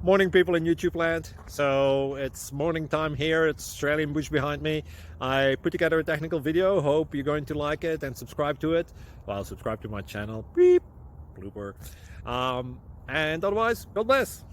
Morning, people in YouTube land. So it's morning time here. It's Australian bush behind me. I put together a technical video. Hope you're going to like it and subscribe to it. Well, subscribe to my channel. Beep. Blooper. And otherwise, God bless.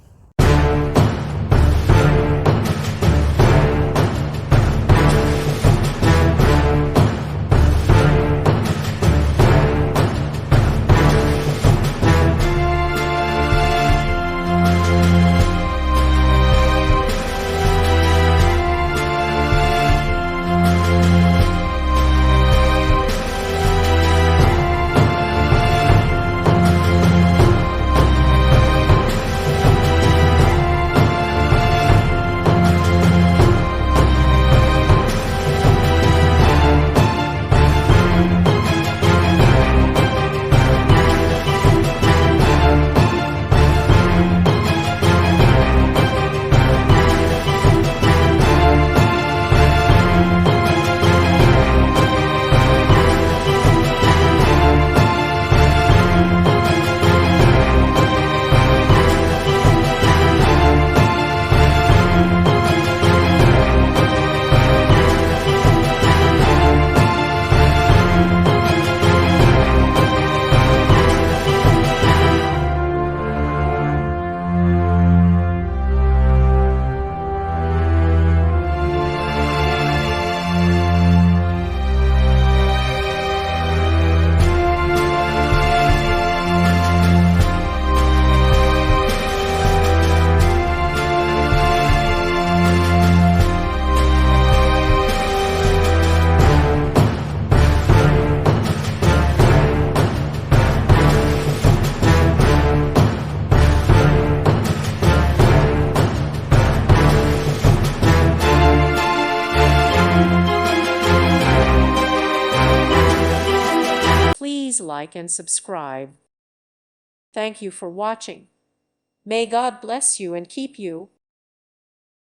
Please like and subscribe. Thank you for watching. May God bless you and keep you.